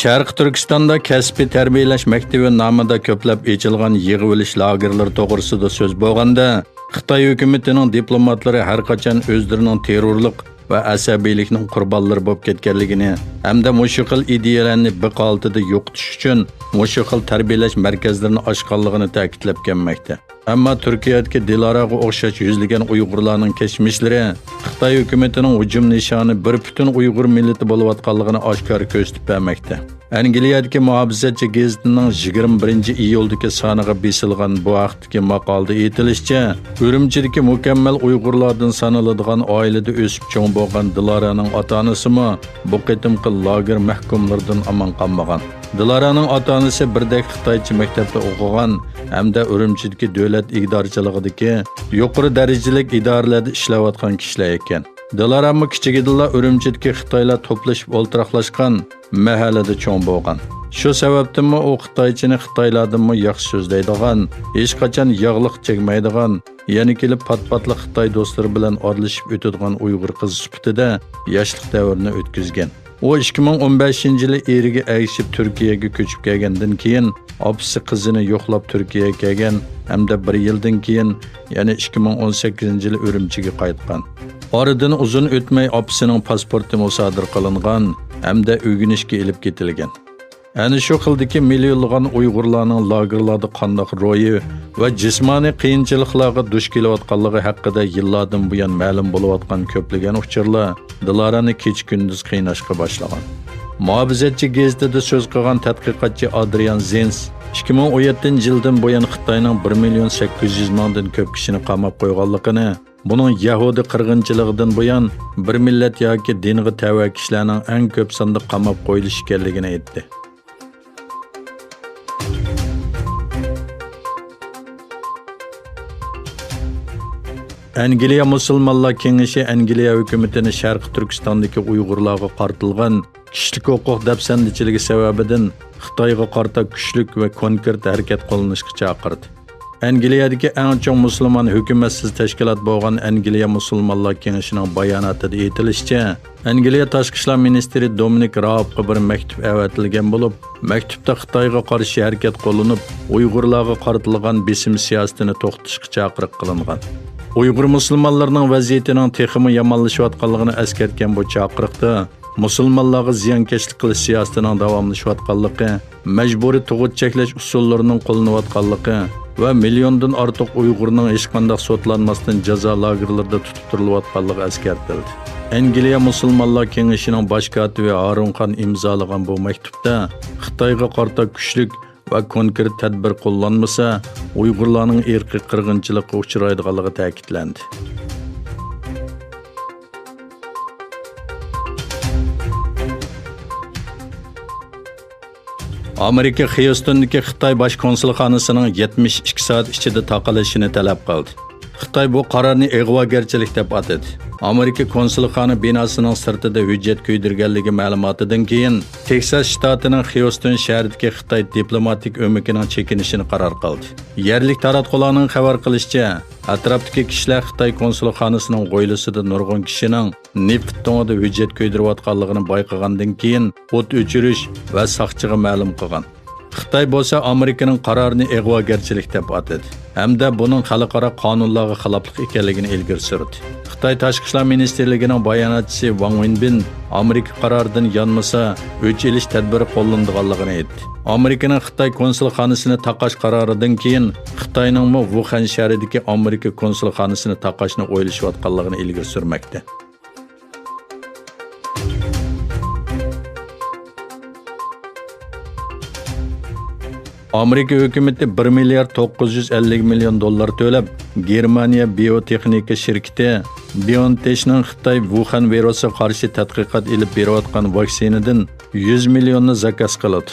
Sharq Turkistonda kasbiy tarbiyalash maktabi nomida ko'plab echilgan yig'ilish lagerlari to'g'risida so'z bo'lganda, Xitoy hukumatining diplomatlari har qachon o'zlarining terrorlik va asabiylikning qurbonlari bo'lib ketganligini hamda mushu xil ideyalarni biqoltida yo'qotish uchun mushu xil tarbiyalash markazlarini ochganligini ta'kidlab kelmoqda. Ammo Turkiyadagi Diloraga o'xshash yuzlagan Uyg'urlarning kechmishlari Xitoy hukumatining hujum nishoni bir butun Uyg'ur millati bo'layotganligini oshkor ko'rsatib bermoqda. Angliyadagi muhofizatchi gazetining 21-iyuldagi soniga besilgan bu vaqtdagi maqolada aytilishicha, Urumchidagi mukammal Uyg'urlardan sanaladigan oilada o'sib cho'ng bo'lgan Diloraning ota-onasimi bu qitimqi lager mahkumlaridan omon qolmagan. Diloraning ota-onasi birdek Xitoycha maktabda o'qigan hamda Urumchidagi davlat idorchiligidagi yuqori darajalik idoralarda ishlayotgan kishilar ekan. Diloramı kichigidilla Urumchidagi Xitoylar to'plashib o'ltiraqlashgan mahallada cho'ng bo'lgan. Shu sababdanmi u Xitoychini Xitoylardanmi yaxshi so'zlaydigan, hech qachon yog'liq chekmaydigan, yana kelib pat-patli Xitoy do'stlari bilan orlashib o'tadigan Uyg'ur qiz sifatida yoshlik davrini o'tkazgan. O 2015-yili eriga ayishib Turkiyaga ko'chib kelgandan keyin opisi qizini yo'qlab Turkiyaga kelgan hamda 1 yildan keyin yana 2018-yili Urumchiga qaytgan. Oradan uzun o'tmay opisining pasporti musodir qilingan hamda o'rganishga elib ketilgan. Ana shu xildagi millionlagan Uyg'urlarning lagerlarda qanday ro'yi va jismoniy qiyinchiliklarga duch kelayotganligi haqida yillardan buyon ma'lum bo'layotgan ko'plagan uchurlar Dilorani kech-kunduz qiynashga boshlagan. Muhofizatchi gazetida so'z qilgan tadqiqotchi Adrian Zenz 2017-yildan buyon Xitoyning 1.800.000 dan ko'p kishini qamab qo'yganligini, buning Yahudi qirg'inchiligidan buyon bir millat yoki dinga tava kishilarning eng ko'p sonda qamab qo'yilishi ekanligini aytdi. Angliya Musulmonlar Kengashi Angliya hukumatini Sharq Turkistondagi Uyg'urlarga qartilgan kishilik huquq dafsandichiligi sababidan Xitoyga qarta kuchlik va konkret harakat qo'llanishga chaqirdi. Angliyadagi eng chong musulmon hukumatsiz tashkilot bo'lgan Angliya Musulmonlar Kengashining bayonotida aytilishicha, Angliya Tashqi ishlar ministri Dominic Raabga bir maktub avatilgan bo'lib, maktubda Xitoyga qarshi harakat qo'llanib, Uyg'urlarga qartilgan besim siyosatini to'xtatishga chaqiriq qilingan. Uyg'ur musulmonlarining vaziyatining texmi yomonlashayotganligini eskartgan bu chaqiriqda musulmonlarga ziyonkashlik qilish siyosatining davomlashayotganligi, majburiy tug'ut cheklash usullarining qo'llanayotganligi va milliondan ortiq Uyg'urning hech qanday sotlanmasdan jazo lagerlarida tutib turilayotganligi eskartildi. Angliya Musulmonlar Kengashining bosh kotibi Harun Xon imzolagan bu maktubda Xitoyga qarta kuchlik va konkret tadbir qo'llanmasa, Uyg'urlarning irqiy qirg'inchilikka uchraydiganligi ta'kidlandi. Amerika Houstondagi Xitoy bosh konsulxonasining 72 soat ichida taqalishini talab qildi. Xitoy bu qarorni ig'vogarchilik deb atadi. Amerika konsulxona binosining sirtida hujjat kuydirganligi ma'lumotidan keyin Texas shtatining Houston shahridagi Xitoy diplomatik o'mikining chekinishini qaror qildi. Yerlik taratqularning xabar qilishicha, atrofdagi kishilar Xitoy konsulxonasining qo'ylisida nurg'un kishining neft tonida hujjat kuydirayotganligini bayqagandan keyin o't o'chirish va saqchiga ma'lum qilgan. Xitoy bo'lsa Amerikaning qarorini ig'vogarchilik deb atadi hamda buning xalqaro qonunlarga xiloflik ekanligini ilgari surdi. Xitoy Tashqi ishlar ministrligining bayonotchisi Wang Wenbin Amerika qaroridan yonmasa o'ch ilish tadbiri qo'llanilganligini aytdi. Amerikaning Xitoy konsulxonasini taqash qaroridan keyin Xitoyning Wuhan shahridagi Amerika konsulxonasini taqashni o'ylashayotganligini ilgari surmoqda. Amerika hukumati 1 milliard 950 million dollar to'lab, Germaniya biotexnika shirkati BioNTechning Xitoy Wuhan virusiga qarshi tadqiqot ilib berayotgan vaksinadan 100 millionni zakaz qildi.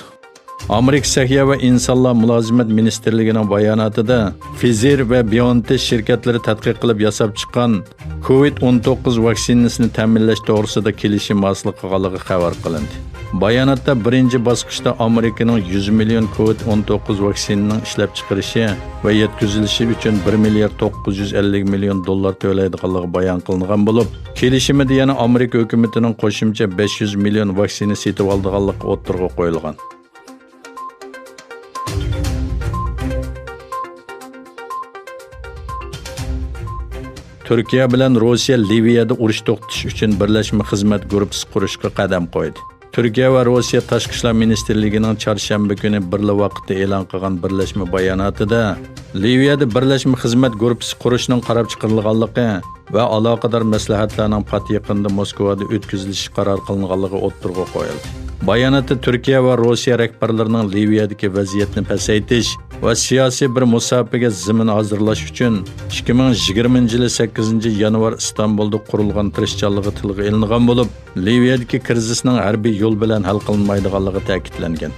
Amerika Səhiyyə və İnsanlar Mülazimat Ministerligining bayonotida Pfizer və BioNTech shirkatlari tadqiq qilib yasab chiqqan COVID-19 vaksinasini ta'minlash to'g'risida kelishim hosil qilganligi xabar qilindi. Bayonotda birinchi bosqichda Amerikaning 100 million COVID-19 vaksinaning ishlab chiqarishi va yetkazilishi uchun 1 milliard 950 million dollar to'laydiganligi bayon qilingan bo'lib, kelishimida yana Amerika hukumatining qo'shimcha 500 million vaksina sotib oldiganligi o'tirg'a qo'yilgan. Turkiya bilan Rossiya Liviyada urush to'xtatish uchun birlashma xizmat guruhi qurishga qadam qo'ydi. Turkiya va Rossiya Tashqi ishlar ministrligining chorshanba kuni birla vaqtda e'lon qilgan birlashma bayonotida Liviyada birlashma xizmat guruhi qurishning qarab chiqarilganligi va aloqador maslahatlarning pat yaqinda Moskvada o'tkazilishi qaror qilinganligi o'tirg'a qo'yildi. Bayonotda Turkiya va Rossiya rahbarlarining Liviyadagi vaziyatni pasaytirish va siyosiy bir musobaqa zamin hozirlash uchun 2020 yil 8 yanvar İstanbulda qurilgan tirishchanligi tilga ilingan bo'lib, Liviyadagi krizisning harbiy yo'l bilan hal qilinmaydiganligi ta'kidlangan.